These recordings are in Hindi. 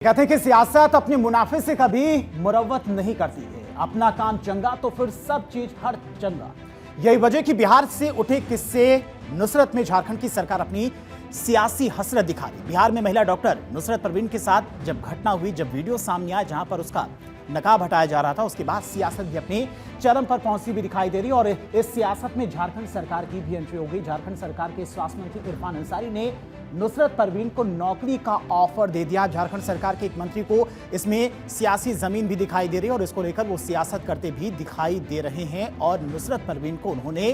कहते हैं कि सियासत अपने मुनाफे से कभी मुरव्वत नहीं करती है। अपना काम चंगा तो फिर सब चीज हर चंगा। यही वजह कि बिहार से उठे किस्से नुसरत में झारखंड की सरकार अपनी सियासी हसरत दिखा रही। बिहार में महिला डॉक्टर नुसरत परवीन के साथ जब घटना हुई, जब वीडियो सामने आया जहां पर उसका नकाब हटाया जा रहा था, उसके बाद सियासत भी अपने चरम पर पहुंची भी दिखाई दे रही। और इस सियासत में झारखंड सरकार की भी एंट्री हो गई। झारखंड सरकार के स्वास्थ्य मंत्री इरफान अंसारी ने नुसरत परवीन को नौकरी का ऑफर दे दिया। झारखंड सरकार के एक मंत्री को इसमें सियासी जमीन भी दिखाई दे रही है और इसको लेकर वो सियासत करते भी दिखाई दे रहे हैं। और नुसरत परवीन को उन्होंने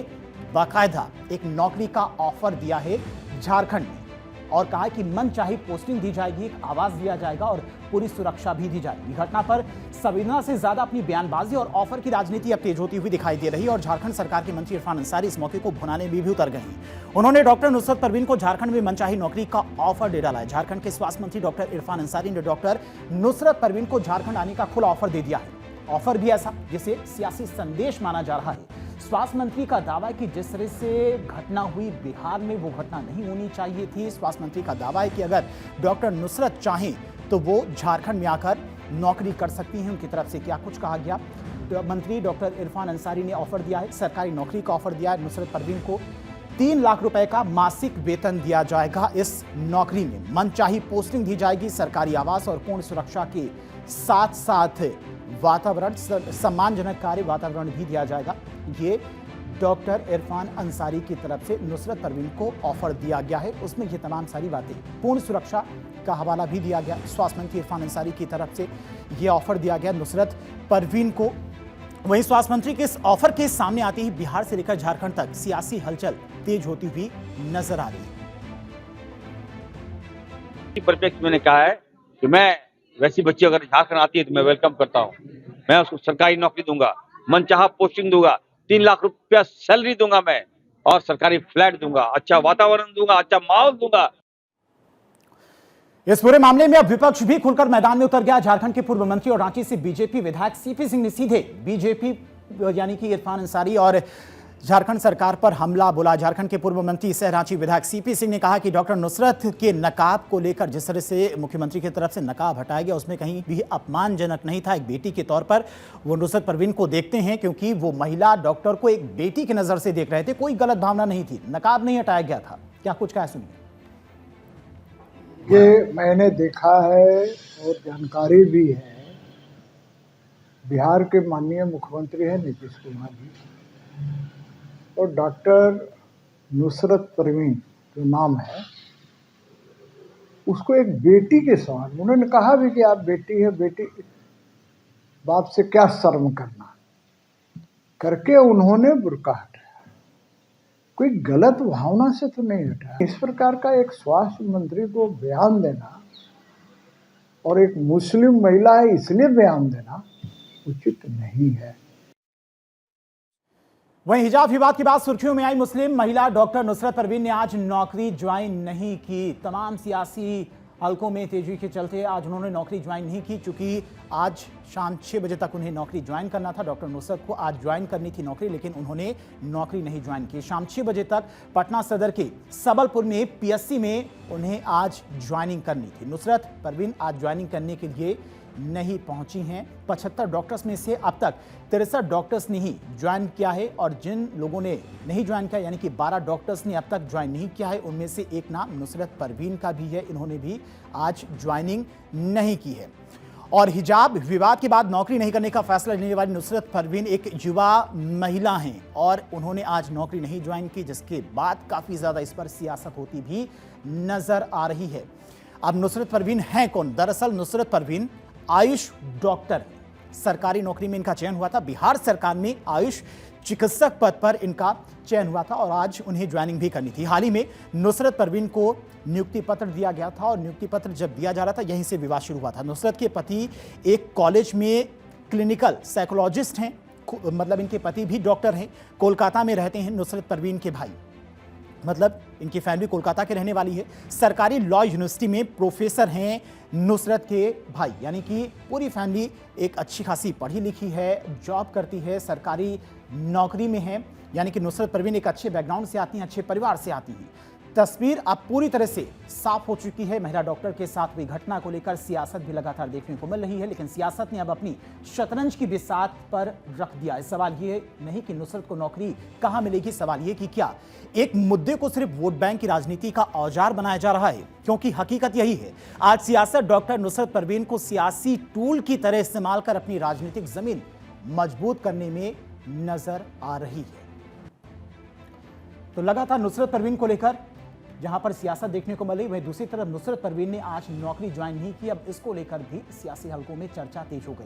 बाकायदा एक नौकरी का ऑफर दिया है झारखंड में और कहा है कि मन चाहे पोस्टिंग दी जाएगी, एक आवाज दिया जाएगा और पूरी सुरक्षा भी दी जाएगी। घटना पर संवेदना से ज्यादा अपनी बयानबाजी और ऑफर की राजनीति अब तेज होती हुई दिखाई दे रही है। और झारखंड सरकार के मंत्री इरफान अंसारी इस मौके को भुनाने में भी उतर गए हैं। उन्होंने डॉक्टर नुसरत परवीन को झारखंड में मनचाही नौकरी का ऑफर दे डाला है। झारखंड के स्वास्थ्य मंत्री डॉक्टर इरफान अंसारी ने डॉक्टर नुसरत परवीन को झारखंड आने का खुला ऑफर दे दिया है। ऑफर भी ऐसा जिसे सियासी संदेश माना जा रहा है। स्वास्थ्य मंत्री का दावा है कि जिस तरह से घटना हुई बिहार में, वो घटना नहीं होनी चाहिए थी। स्वास्थ्य मंत्री का दावा है कि अगर डॉक्टर नुसरत चाहें तो वो झारखंड में आकर नौकरी कर सकती हैं। उनकी तरफ से क्या कुछ कहा गया। मंत्री डॉक्टर इरफान अंसारी ने ऑफर दिया है, सरकारी नौकरी का ऑफर दिया है। नुसरत परवीन को 3 लाख रुपए का मासिक वेतन दिया जाएगा। इस नौकरी में मनचाही पोस्टिंग दी जाएगी। सरकारी आवास और पूर्ण सुरक्षा के साथ साथ वातावरण, सम्मानजनक कार्य वातावरण भी दिया जाएगा। ये डॉक्टर इरफान अंसारी की तरफ से नुसरत परवीन को ऑफर दिया गया है। उसमें ये तमाम सारी बातें, पूर्ण सुरक्षा का हवाला भी दिया गया। स्वास्थ्य मंत्री इरफान अंसारी की तरफ से ये ऑफर दिया गया नुसरत परवीन को। वहीं स्वास्थ्य मंत्री के इस ऑफर के सामने आते ही बिहार से लेकर झारखंड तक सियासी हलचल तेज होती हुई नजर आ रही है। परिप्रेक्ष्य मैंने कहा है कि मैं वैसी बच्ची अगर झारखंड आती है तो मैं वेलकम करता हूँ। मैं उसको सरकारी नौकरी दूंगा, मनचाहा पोस्टिंग दूंगा, 3 लाख रुपया सैलरी दूंगा मैं, और सरकारी फ्लैट दूंगा, अच्छा वातावरण दूंगा, अच्छा माहौल दूंगा। इस पूरे मामले में अब विपक्ष भी खुलकर मैदान में उतर गया। झारखंड के पूर्व मंत्री और रांची से बीजेपी विधायक सीपी सिंह ने सीधे बीजेपी यानी कि इरफान अंसारी और झारखंड सरकार पर हमला बोला। झारखंड के पूर्व मंत्री सह रांची विधायक सीपी सिंह ने कहा कि डॉक्टर नुसरत के नकाब को लेकर जिस तरह से मुख्यमंत्री की तरफ से नकाब हटाया गया, उसमें कहीं भी अपमानजनक नहीं था। एक बेटी के तौर पर वो नुसरत परवीन को देखते हैं, क्योंकि वो महिला डॉक्टर को एक बेटी की नजर से देख रहे थे। कोई गलत भावना नहीं थी, नकाब नहीं हटाया गया था। क्या कुछ कहा सुनिए। ये मैंने देखा है और जानकारी भी है। बिहार के माननीय मुख्यमंत्री हैं नीतीश कुमार जी, और डॉक्टर नुसरत परवीन जो नाम है, उसको एक बेटी के समान उन्होंने कहा भी कि आप बेटी है, बेटी बाप से क्या शर्म करना करके उन्होंने बुर्का हटाया। कोई गलत भावना से तो नहीं हटाया। इस प्रकार का एक स्वास्थ्य मंत्री को बयान देना और एक मुस्लिम महिला है इसलिए बयान देना उचित नहीं है। वहीं हिजाब विवाद के बाद सुर्खियों में आई मुस्लिम महिला डॉक्टर नुसरत परवीन ने आज नौकरी ज्वाइन नहीं की। तमाम सियासी हलकों में तेजी के चलते आज उन्होंने नौकरी ज्वाइन नहीं की, क्योंकि आज शाम 6 बजे तक उन्हें नौकरी ज्वाइन करना था। डॉक्टर नुसरत को आज ज्वाइन करनी थी नौकरी, लेकिन उन्होंने नौकरी नहीं ज्वाइन की। शाम 6 बजे तक पटना सदर के सबलपुर में पीएससी में उन्हें आज ज्वाइनिंग करनी थी। नुसरत परवीन आज ज्वाइनिंग करने के लिए नहीं पहुंची हैं। 75 डॉक्टर्स में से अब तक 63 डॉक्टर्स ने ही ज्वाइन किया है, और जिन लोगों ने नहीं ज्वाइन किया यानी कि 12 डॉक्टर्स ने अब तक ज्वाइन नहीं किया है, उनमें से एक नाम नुसरत परवीन का भी है। इन्होंने भी आज ज्वाइनिंग नहीं की है। और हिजाब विवाद के बाद नौकरी नहीं करने का फैसला लेने वाली नुसरत परवीन एक युवा महिला हैं और उन्होंने आज नौकरी नहीं ज्वाइन की, जिसके बाद काफी ज्यादा इस पर सियासत होती भी नजर आ रही है। अब नुसरत परवीन हैं कौन? दरअसल नुसरत परवीन आयुष डॉक्टर, सरकारी नौकरी में इनका चयन हुआ था। बिहार सरकार में आयुष चिकित्सक पद पर इनका चयन हुआ था और आज उन्हें ज्वाइनिंग भी करनी थी। हाल ही में नुसरत परवीन को नियुक्ति पत्र दिया गया था और नियुक्ति पत्र जब दिया जा रहा था, यहीं से विवाद शुरू हुआ था। नुसरत के पति एक कॉलेज में क्लिनिकल साइकोलॉजिस्ट हैं, मतलब इनके पति भी डॉक्टर हैं। कोलकाता में रहते हैं नुसरत परवीन के भाई, मतलब इनकी फैमिली कोलकाता के रहने वाली है। सरकारी लॉ यूनिवर्सिटी में प्रोफेसर हैं नुसरत के भाई, यानी कि पूरी फैमिली एक अच्छी खासी पढ़ी लिखी है, जॉब करती है, सरकारी नौकरी में है। यानी कि नुसरत परवीन एक अच्छे बैकग्राउंड से आती हैं, अच्छे परिवार से आती हैं। तस्वीर अब पूरी तरह से साफ हो चुकी है। महिला डॉक्टर के साथ हुई घटना को लेकर सियासत भी लगातार देखने को मिल रही है, लेकिन सियासत ने अब अपनी शतरंज की बिसात पर रख दिया। सवाल ये नहीं कि नुसरत को नौकरी कहां मिलेगी, सवाल ये कि क्या एक मुद्दे को सिर्फ वोट बैंक की राजनीति का औजार बनाया जा रहा है, क्योंकि हकीकत यही है। आज सियासत डॉक्टर नुसरत परवीन को सियासी टूल की तरह इस्तेमाल कर अपनी राजनीतिक जमीन मजबूत करने में नजर आ रही है। तो लगातार नुसरत परवीन को लेकर जहां पर सियासत देखने को मिली, वहीं दूसरी तरफ नुसरत परवीन ने आज नौकरी ज्वाइन नहीं की। अब इसको लेकर भी सियासी हलकों में चर्चा तेज हो गई।